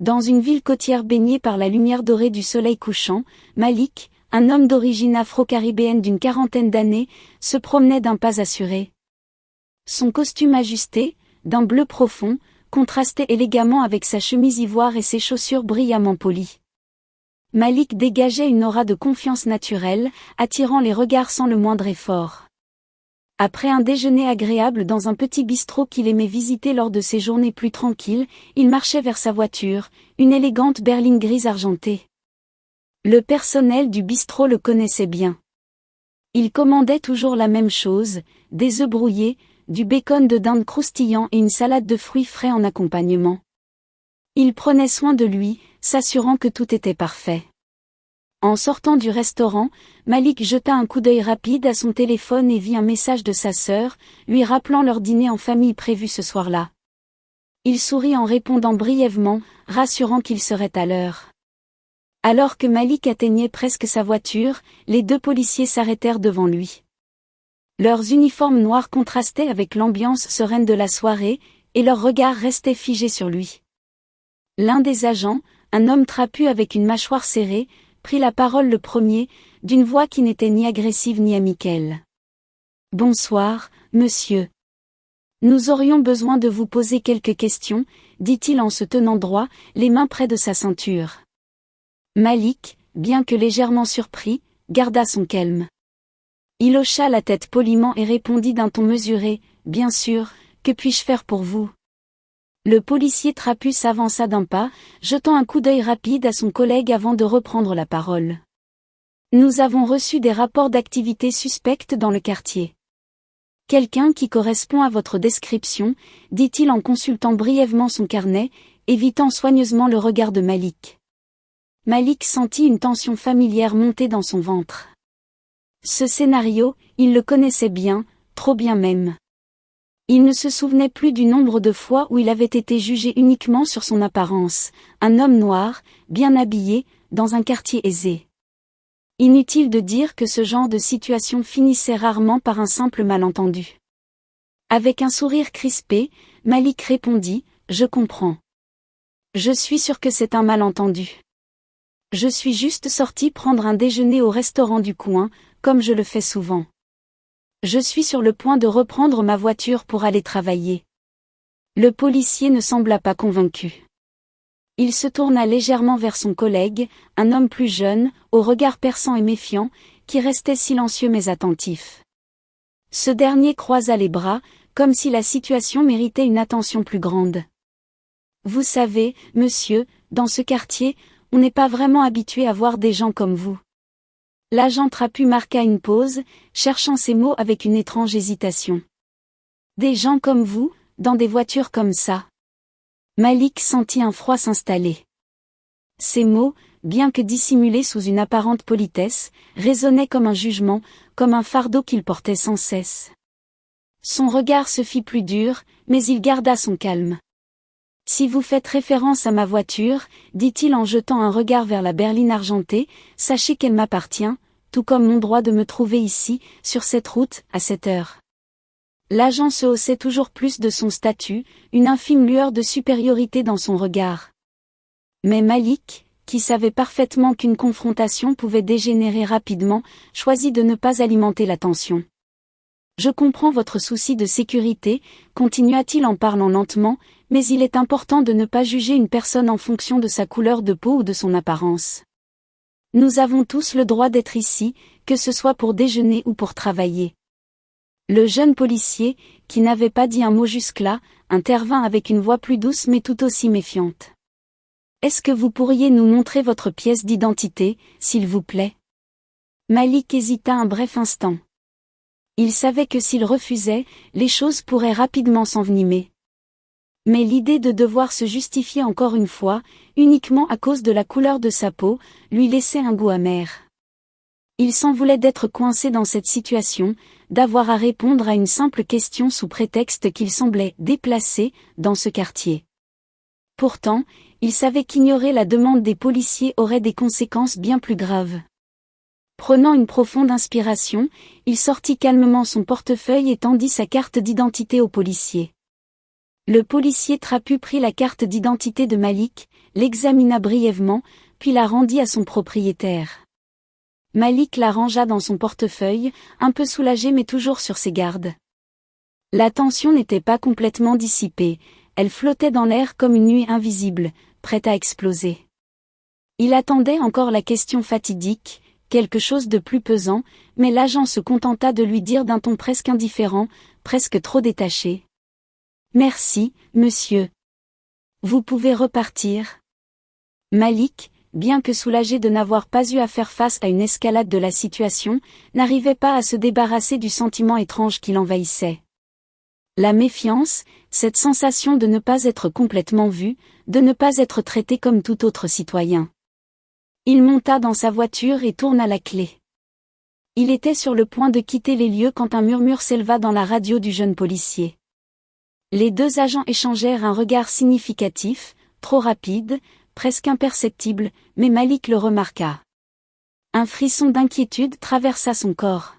Dans une ville côtière baignée par la lumière dorée du soleil couchant, Malik, un homme d'origine afro-caribéenne d'une quarantaine d'années, se promenait d'un pas assuré. Son costume ajusté, d'un bleu profond, contrastait élégamment avec sa chemise ivoire et ses chaussures brillamment polies. Malik dégageait une aura de confiance naturelle, attirant les regards sans le moindre effort. Après un déjeuner agréable dans un petit bistrot qu'il aimait visiter lors de ses journées plus tranquilles, il marchait vers sa voiture, une élégante berline grise argentée. Le personnel du bistrot le connaissait bien. Il commandait toujours la même chose, des œufs brouillés, du bacon de dinde croustillant et une salade de fruits frais en accompagnement. Il prenait soin de lui, s'assurant que tout était parfait. En sortant du restaurant, Malik jeta un coup d'œil rapide à son téléphone et vit un message de sa sœur, lui rappelant leur dîner en famille prévu ce soir-là. Il sourit en répondant brièvement, rassurant qu'il serait à l'heure. Alors que Malik atteignait presque sa voiture, les deux policiers s'arrêtèrent devant lui. Leurs uniformes noirs contrastaient avec l'ambiance sereine de la soirée, et leurs regards restaient figés sur lui. L'un des agents, un homme trapu avec une mâchoire serrée, prit la parole le premier, d'une voix qui n'était ni agressive ni amicale. « Bonsoir, monsieur. Nous aurions besoin de vous poser quelques questions, » dit-il en se tenant droit, les mains près de sa ceinture. Malik, bien que légèrement surpris, garda son calme. Il hocha la tête poliment et répondit d'un ton mesuré, « Bien sûr, que puis-je faire pour vous ?» Le policier trapu s'avança d'un pas, jetant un coup d'œil rapide à son collègue avant de reprendre la parole. « Nous avons reçu des rapports d'activités suspectes dans le quartier. Quelqu'un qui correspond à votre description, » dit-il en consultant brièvement son carnet, évitant soigneusement le regard de Malik. Malik sentit une tension familière monter dans son ventre. Ce scénario, il le connaissait bien, trop bien même. Il ne se souvenait plus du nombre de fois où il avait été jugé uniquement sur son apparence, un homme noir, bien habillé, dans un quartier aisé. Inutile de dire que ce genre de situation finissait rarement par un simple malentendu. Avec un sourire crispé, Malik répondit, « Je comprends. Je suis sûr que c'est un malentendu. Je suis juste sorti prendre un déjeuner au restaurant du coin, comme je le fais souvent. Je suis sur le point de reprendre ma voiture pour aller travailler. » Le policier ne sembla pas convaincu. Il se tourna légèrement vers son collègue, un homme plus jeune, au regard perçant et méfiant, qui restait silencieux mais attentif. Ce dernier croisa les bras, comme si la situation méritait une attention plus grande. « Vous savez, monsieur, dans ce quartier, on n'est pas vraiment habitué à voir des gens comme vous. » L'agent trapu marqua une pause, cherchant ses mots avec une étrange hésitation. « Des gens comme vous, dans des voitures comme ça. » Malik sentit un froid s'installer. Ces mots, bien que dissimulés sous une apparente politesse, résonnaient comme un jugement, comme un fardeau qu'il portait sans cesse. Son regard se fit plus dur, mais il garda son calme. « Si vous faites référence à ma voiture, » dit-il en jetant un regard vers la berline argentée, « sachez qu'elle m'appartient, tout comme mon droit de me trouver ici, sur cette route, à cette heure. » L'agent se haussait toujours plus de son statut, une infime lueur de supériorité dans son regard. Mais Malik, qui savait parfaitement qu'une confrontation pouvait dégénérer rapidement, choisit de ne pas alimenter la tension. « Je comprends votre souci de sécurité, » continua-t-il en parlant lentement, « mais il est important de ne pas juger une personne en fonction de sa couleur de peau ou de son apparence. Nous avons tous le droit d'être ici, que ce soit pour déjeuner ou pour travailler. » Le jeune policier, qui n'avait pas dit un mot jusque-là, intervint avec une voix plus douce mais tout aussi méfiante. « Est-ce que vous pourriez nous montrer votre pièce d'identité, s'il vous plaît ?» Malik hésita un bref instant. Il savait que s'il refusait, les choses pourraient rapidement s'envenimer. Mais l'idée de devoir se justifier encore une fois, uniquement à cause de la couleur de sa peau, lui laissait un goût amer. Il s'en voulait d'être coincé dans cette situation, d'avoir à répondre à une simple question sous prétexte qu'il semblait déplacé dans ce quartier. Pourtant, il savait qu'ignorer la demande des policiers aurait des conséquences bien plus graves. Prenant une profonde inspiration, il sortit calmement son portefeuille et tendit sa carte d'identité au policier. Le policier trapu prit la carte d'identité de Malik, l'examina brièvement, puis la rendit à son propriétaire. Malik la rangea dans son portefeuille, un peu soulagé mais toujours sur ses gardes. La tension n'était pas complètement dissipée, elle flottait dans l'air comme une nuée invisible, prête à exploser. Il attendait encore la question fatidique, quelque chose de plus pesant, mais l'agent se contenta de lui dire d'un ton presque indifférent, presque trop détaché. « Merci, monsieur. Vous pouvez repartir. » Malik, bien que soulagé de n'avoir pas eu à faire face à une escalade de la situation, n'arrivait pas à se débarrasser du sentiment étrange qui l'envahissait. La méfiance, cette sensation de ne pas être complètement vu, de ne pas être traité comme tout autre citoyen. Il monta dans sa voiture et tourna la clé. Il était sur le point de quitter les lieux quand un murmure s'éleva dans la radio du jeune policier. Les deux agents échangèrent un regard significatif, trop rapide, presque imperceptible, mais Malik le remarqua. Un frisson d'inquiétude traversa son corps.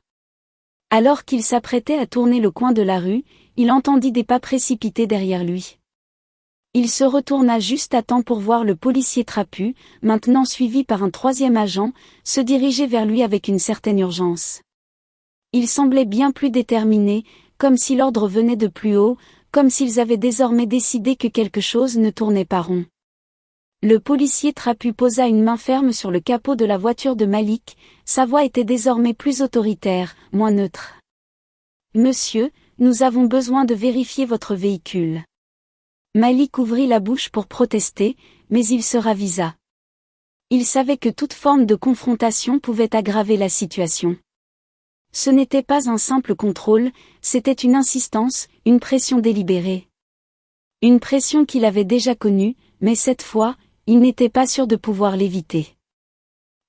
Alors qu'il s'apprêtait à tourner le coin de la rue, il entendit des pas précipités derrière lui. Il se retourna juste à temps pour voir le policier trapu, maintenant suivi par un troisième agent, se diriger vers lui avec une certaine urgence. Il semblait bien plus déterminé, comme si l'ordre venait de plus haut, comme s'ils avaient désormais décidé que quelque chose ne tournait pas rond. Le policier trapu posa une main ferme sur le capot de la voiture de Malik, sa voix était désormais plus autoritaire, moins neutre. « Monsieur, nous avons besoin de vérifier votre véhicule. » Malik ouvrit la bouche pour protester, mais il se ravisa. Il savait que toute forme de confrontation pouvait aggraver la situation. Ce n'était pas un simple contrôle, c'était une insistance, une pression délibérée. Une pression qu'il avait déjà connue, mais cette fois, il n'était pas sûr de pouvoir l'éviter.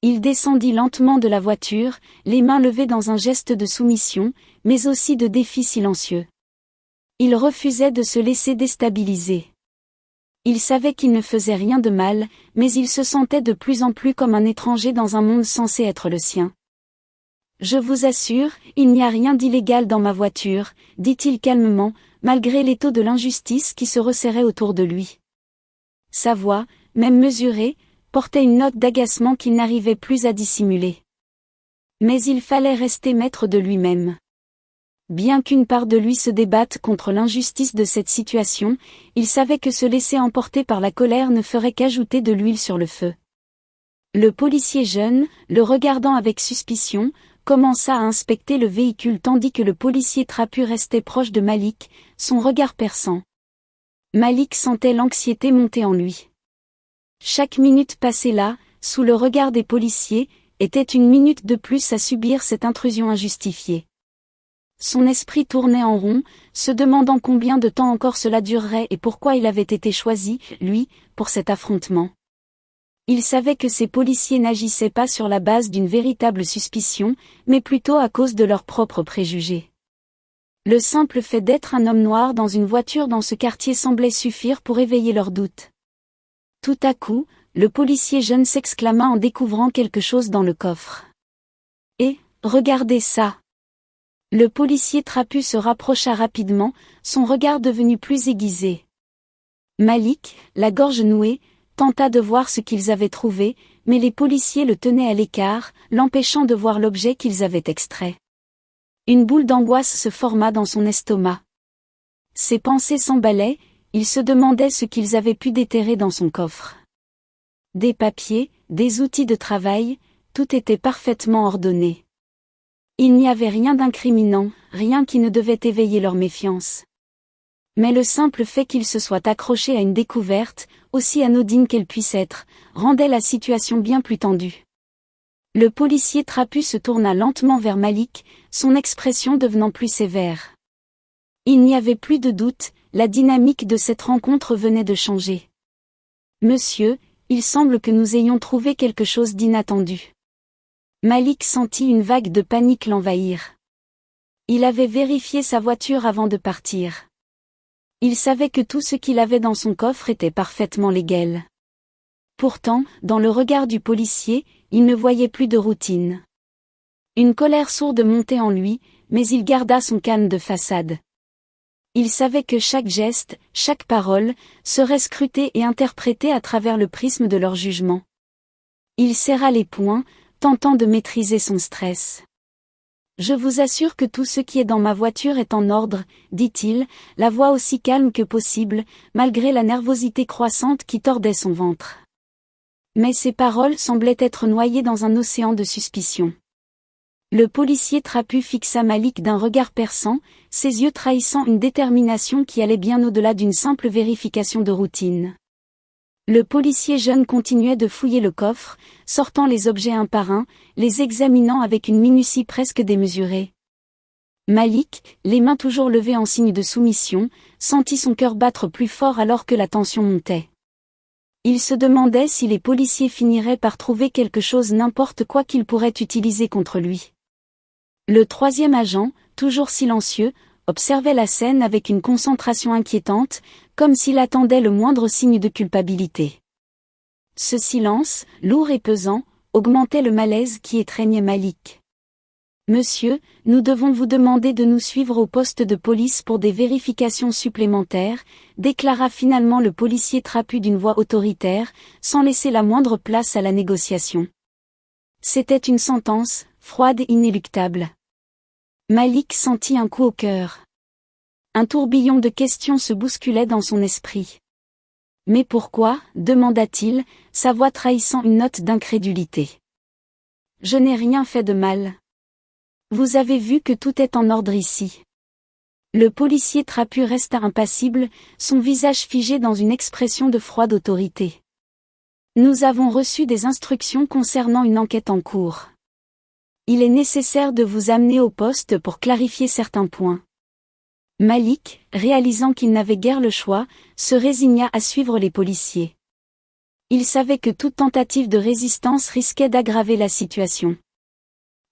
Il descendit lentement de la voiture, les mains levées dans un geste de soumission, mais aussi de défi silencieux. Il refusait de se laisser déstabiliser. Il savait qu'il ne faisait rien de mal, mais il se sentait de plus en plus comme un étranger dans un monde censé être le sien. « Je vous assure, il n'y a rien d'illégal dans ma voiture, » dit-il calmement, malgré l'étau de l'injustice qui se resserrait autour de lui. Sa voix, même mesurée, portait une note d'agacement qu'il n'arrivait plus à dissimuler. Mais il fallait rester maître de lui-même. Bien qu'une part de lui se débatte contre l'injustice de cette situation, il savait que se laisser emporter par la colère ne ferait qu'ajouter de l'huile sur le feu. Le policier jeune, le regardant avec suspicion, commença à inspecter le véhicule tandis que le policier trapu restait proche de Malik, son regard perçant. Malik sentait l'anxiété monter en lui. Chaque minute passée là, sous le regard des policiers, était une minute de plus à subir cette intrusion injustifiée. Son esprit tournait en rond, se demandant combien de temps encore cela durerait et pourquoi il avait été choisi, lui, pour cet affrontement. Il savait que ces policiers n'agissaient pas sur la base d'une véritable suspicion, mais plutôt à cause de leurs propres préjugés. Le simple fait d'être un homme noir dans une voiture dans ce quartier semblait suffire pour éveiller leurs doutes. Tout à coup, le policier jeune s'exclama en découvrant quelque chose dans le coffre. « Et, regardez ça !» Le policier trapu se rapprocha rapidement, son regard devenu plus aiguisé. Malik, la gorge nouée, tenta de voir ce qu'ils avaient trouvé, mais les policiers le tenaient à l'écart, l'empêchant de voir l'objet qu'ils avaient extrait. Une boule d'angoisse se forma dans son estomac. Ses pensées s'emballaient, il se demandait ce qu'ils avaient pu déterrer dans son coffre. Des papiers, des outils de travail, tout était parfaitement ordonné. Il n'y avait rien d'incriminant, rien qui ne devait éveiller leur méfiance. Mais le simple fait qu'ils se soient accrochés à une découverte, aussi anodine qu'elle puisse être, rendait la situation bien plus tendue. Le policier trapu se tourna lentement vers Malik, son expression devenant plus sévère. Il n'y avait plus de doute, la dynamique de cette rencontre venait de changer. « Monsieur, il semble que nous ayons trouvé quelque chose d'inattendu. » Malik sentit une vague de panique l'envahir. Il avait vérifié sa voiture avant de partir. Il savait que tout ce qu'il avait dans son coffre était parfaitement légal. Pourtant, dans le regard du policier, il ne voyait plus de routine. Une colère sourde montait en lui, mais il garda son calme de façade. Il savait que chaque geste, chaque parole, serait scruté et interprété à travers le prisme de leur jugement. Il serra les poings, tentant de maîtriser son stress. « Je vous assure que tout ce qui est dans ma voiture est en ordre, » dit-il, la voix aussi calme que possible, malgré la nervosité croissante qui tordait son ventre. Mais ses paroles semblaient être noyées dans un océan de suspicion. Le policier trapu fixa Malik d'un regard perçant, ses yeux trahissant une détermination qui allait bien au-delà d'une simple vérification de routine. Le policier jeune continuait de fouiller le coffre, sortant les objets un par un, les examinant avec une minutie presque démesurée. Malik, les mains toujours levées en signe de soumission, sentit son cœur battre plus fort alors que la tension montait. Il se demandait si les policiers finiraient par trouver quelque chose n'importe quoi qu'ils pourraient utiliser contre lui. Le troisième agent, toujours silencieux, observait la scène avec une concentration inquiétante, comme s'il attendait le moindre signe de culpabilité. Ce silence, lourd et pesant, augmentait le malaise qui étreignait Malik. « Monsieur, nous devons vous demander de nous suivre au poste de police pour des vérifications supplémentaires », déclara finalement le policier trapu d'une voix autoritaire, sans laisser la moindre place à la négociation. C'était une sentence, froide et inéluctable. Malik sentit un coup au cœur. Un tourbillon de questions se bousculait dans son esprit. « Mais pourquoi ?» demanda-t-il, sa voix trahissant une note d'incrédulité. « Je n'ai rien fait de mal. Vous avez vu que tout est en ordre ici. » Le policier trapu resta impassible, son visage figé dans une expression de froide autorité. « Nous avons reçu des instructions concernant une enquête en cours. Il est nécessaire de vous amener au poste pour clarifier certains points. » Malik, réalisant qu'il n'avait guère le choix, se résigna à suivre les policiers. Il savait que toute tentative de résistance risquait d'aggraver la situation.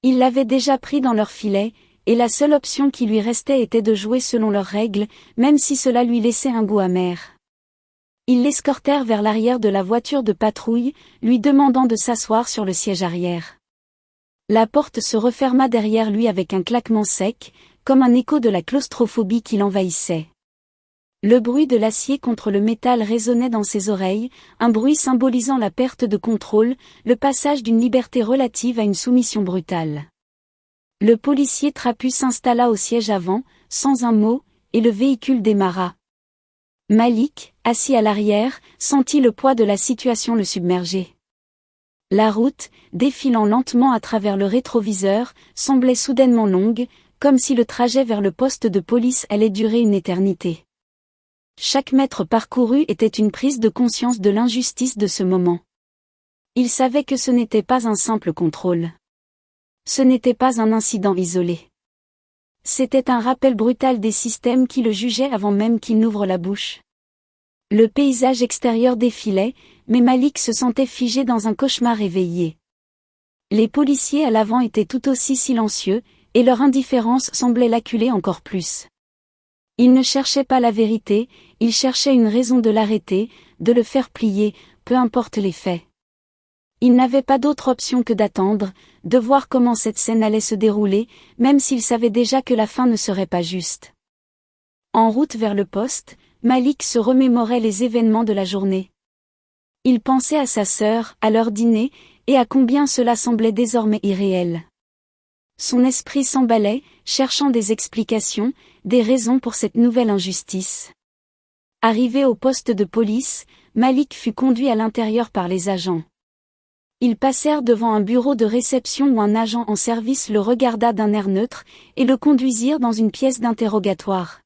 Ils l'avaient déjà pris dans leur filet, et la seule option qui lui restait était de jouer selon leurs règles, même si cela lui laissait un goût amer. Ils l'escortèrent vers l'arrière de la voiture de patrouille, lui demandant de s'asseoir sur le siège arrière. La porte se referma derrière lui avec un claquement sec, comme un écho de la claustrophobie qui l'envahissait. Le bruit de l'acier contre le métal résonnait dans ses oreilles, un bruit symbolisant la perte de contrôle, le passage d'une liberté relative à une soumission brutale. Le policier trapu s'installa au siège avant, sans un mot, et le véhicule démarra. Malik, assis à l'arrière, sentit le poids de la situation le submerger. La route, défilant lentement à travers le rétroviseur, semblait soudainement longue, comme si le trajet vers le poste de police allait durer une éternité. Chaque mètre parcouru était une prise de conscience de l'injustice de ce moment. Il savait que ce n'était pas un simple contrôle. Ce n'était pas un incident isolé. C'était un rappel brutal des systèmes qui le jugeaient avant même qu'il n'ouvre la bouche. Le paysage extérieur défilait, mais Malik se sentait figé dans un cauchemar éveillé. Les policiers à l'avant étaient tout aussi silencieux, et leur indifférence semblait l'acculer encore plus. Ils ne cherchaient pas la vérité, ils cherchaient une raison de l'arrêter, de le faire plier, peu importe les faits. Ils n'avaient pas d'autre option que d'attendre, de voir comment cette scène allait se dérouler, même s'ils savaient déjà que la fin ne serait pas juste. En route vers le poste, Malik se remémorait les événements de la journée. Il pensait à sa sœur, à leur dîner, et à combien cela semblait désormais irréel. Son esprit s'emballait, cherchant des explications, des raisons pour cette nouvelle injustice. Arrivé au poste de police, Malik fut conduit à l'intérieur par les agents. Ils passèrent devant un bureau de réception où un agent en service le regarda d'un air neutre, et le conduisirent dans une pièce d'interrogatoire.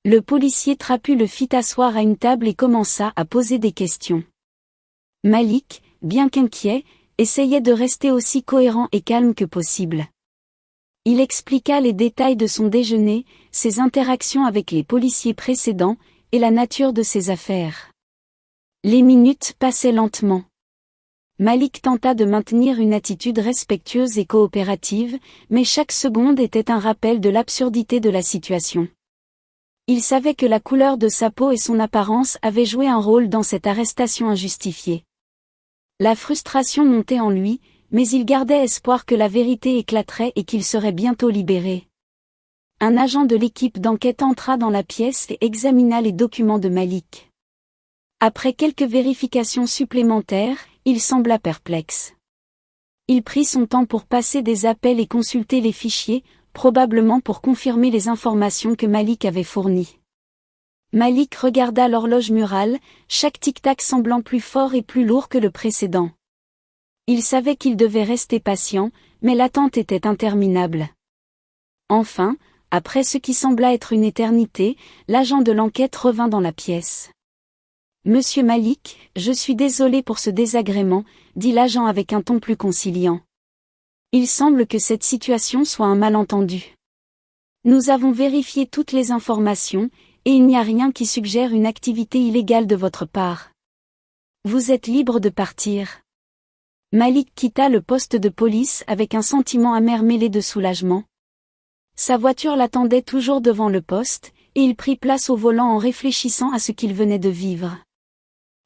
Le policier trapu le fit asseoir à une table et commença à poser des questions. Malik, bien qu'inquiet, essayait de rester aussi cohérent et calme que possible. Il expliqua les détails de son déjeuner, ses interactions avec les policiers précédents, et la nature de ses affaires. Les minutes passaient lentement. Malik tenta de maintenir une attitude respectueuse et coopérative, mais chaque seconde était un rappel de l'absurdité de la situation. Il savait que la couleur de sa peau et son apparence avaient joué un rôle dans cette arrestation injustifiée. La frustration montait en lui, mais il gardait espoir que la vérité éclaterait et qu'il serait bientôt libéré. un agent de l'équipe d'enquête entra dans la pièce et examina les documents de Malik. Après quelques vérifications supplémentaires, il sembla perplexe. Il prit son temps pour passer des appels et consulter les fichiers, probablement pour confirmer les informations que Malik avait fournies. Malik regarda l'horloge murale, chaque tic-tac semblant plus fort et plus lourd que le précédent. Il savait qu'il devait rester patient, mais l'attente était interminable. Enfin, après ce qui sembla être une éternité, l'agent de l'enquête revint dans la pièce. « Monsieur Malik, je suis désolé pour ce désagrément », dit l'agent avec un ton plus conciliant. « Il semble que cette situation soit un malentendu. Nous avons vérifié toutes les informations, et il n'y a rien qui suggère une activité illégale de votre part. Vous êtes libre de partir. » Malik quitta le poste de police avec un sentiment amer mêlé de soulagement. Sa voiture l'attendait toujours devant le poste, et il prit place au volant en réfléchissant à ce qu'il venait de vivre.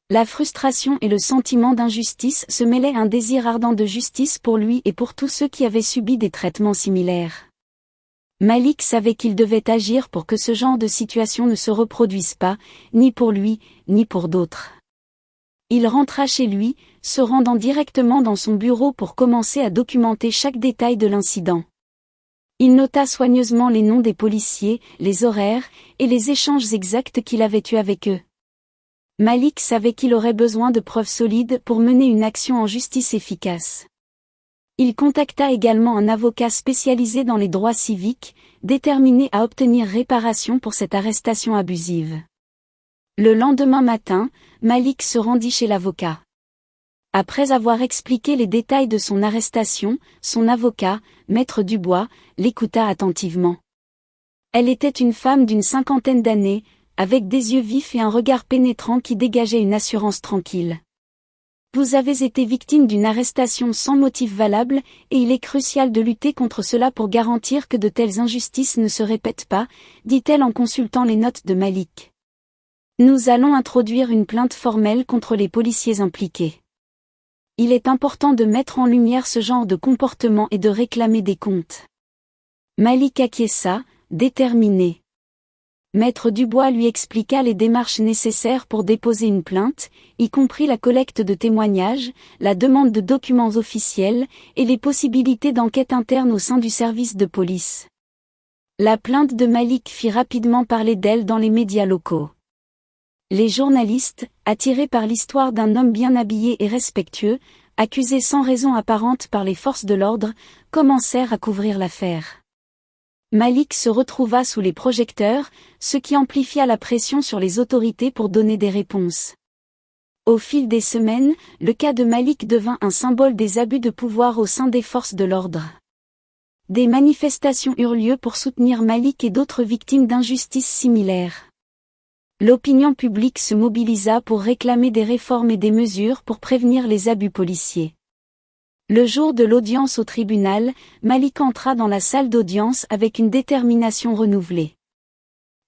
La frustration et le sentiment d'injustice se mêlaient à un désir ardent de justice pour lui et pour tous ceux qui avaient subi des traitements similaires. Malik savait qu'il devait agir pour que ce genre de situation ne se reproduise pas, ni pour lui, ni pour d'autres. Il rentra chez lui, se rendant directement dans son bureau pour commencer à documenter chaque détail de l'incident. Il nota soigneusement les noms des policiers, les horaires, et les échanges exacts qu'il avait eus avec eux. Malik savait qu'il aurait besoin de preuves solides pour mener une action en justice efficace. Il contacta également un avocat spécialisé dans les droits civiques, déterminé à obtenir réparation pour cette arrestation abusive. Le lendemain matin, Malik se rendit chez l'avocat. Après avoir expliqué les détails de son arrestation, son avocat, Maître Dubois, l'écouta attentivement. Elle était une femme d'une 50aine d'années, avec des yeux vifs et un regard pénétrant qui dégageait une assurance tranquille. Vous avez été victime d'une arrestation sans motif valable, et il est crucial de lutter contre cela pour garantir que de telles injustices ne se répètent pas, dit-elle en consultant les notes de Malik. Nous allons introduire une plainte formelle contre les policiers impliqués. Il est important de mettre en lumière ce genre de comportement et de réclamer des comptes. Malik acquiesça, déterminé. Maître Dubois lui expliqua les démarches nécessaires pour déposer une plainte, y compris la collecte de témoignages, la demande de documents officiels, et les possibilités d'enquête interne au sein du service de police. La plainte de Malik fit rapidement parler d'elle dans les médias locaux. Les journalistes, attirés par l'histoire d'un homme bien habillé et respectueux, accusé sans raison apparente par les forces de l'ordre, commencèrent à couvrir l'affaire. Malik se retrouva sous les projecteurs, ce qui amplifia la pression sur les autorités pour donner des réponses. Au fil des semaines, le cas de Malik devint un symbole des abus de pouvoir au sein des forces de l'ordre. Des manifestations eurent lieu pour soutenir Malik et d'autres victimes d'injustices similaires. L'opinion publique se mobilisa pour réclamer des réformes et des mesures pour prévenir les abus policiers. Le jour de l'audience au tribunal, Malik entra dans la salle d'audience avec une détermination renouvelée.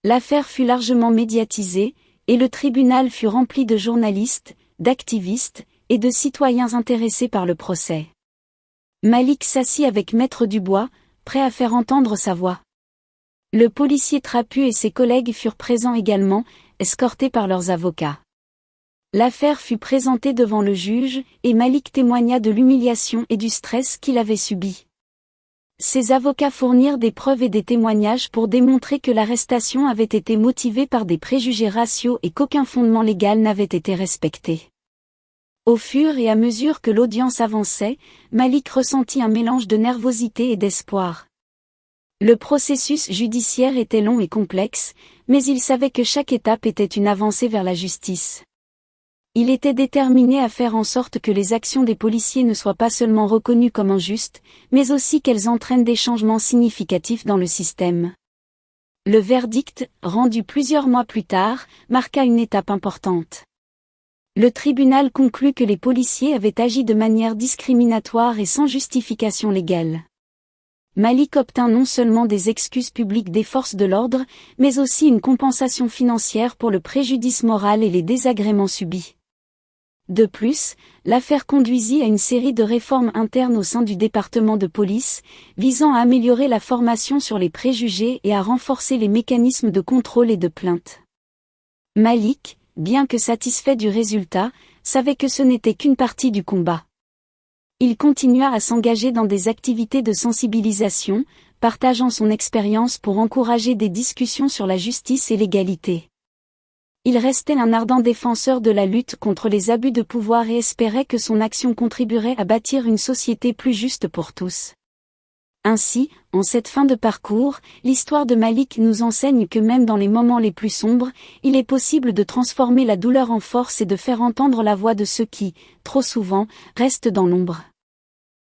L'affaire fut largement médiatisée, et le tribunal fut rempli de journalistes, d'activistes, et de citoyens intéressés par le procès. Malik s'assit avec Maître Dubois, prêt à faire entendre sa voix. Le policier trapu et ses collègues furent présents également, escortés par leurs avocats. L'affaire fut présentée devant le juge, et Malik témoigna de l'humiliation et du stress qu'il avait subi. Ses avocats fournirent des preuves et des témoignages pour démontrer que l'arrestation avait été motivée par des préjugés raciaux et qu'aucun fondement légal n'avait été respecté. Au fur et à mesure que l'audience avançait, Malik ressentit un mélange de nervosité et d'espoir. Le processus judiciaire était long et complexe, mais il savait que chaque étape était une avancée vers la justice. Il était déterminé à faire en sorte que les actions des policiers ne soient pas seulement reconnues comme injustes, mais aussi qu'elles entraînent des changements significatifs dans le système. Le verdict, rendu plusieurs mois plus tard, marqua une étape importante. Le tribunal conclut que les policiers avaient agi de manière discriminatoire et sans justification légale. Malik obtint non seulement des excuses publiques des forces de l'ordre, mais aussi une compensation financière pour le préjudice moral et les désagréments subis. De plus, l'affaire conduisit à une série de réformes internes au sein du département de police, visant à améliorer la formation sur les préjugés et à renforcer les mécanismes de contrôle et de plainte. Malik, bien que satisfait du résultat, savait que ce n'était qu'une partie du combat. Il continua à s'engager dans des activités de sensibilisation, partageant son expérience pour encourager des discussions sur la justice et l'égalité. Il restait un ardent défenseur de la lutte contre les abus de pouvoir et espérait que son action contribuerait à bâtir une société plus juste pour tous. Ainsi, en cette fin de parcours, l'histoire de Malik nous enseigne que même dans les moments les plus sombres, il est possible de transformer la douleur en force et de faire entendre la voix de ceux qui, trop souvent, restent dans l'ombre.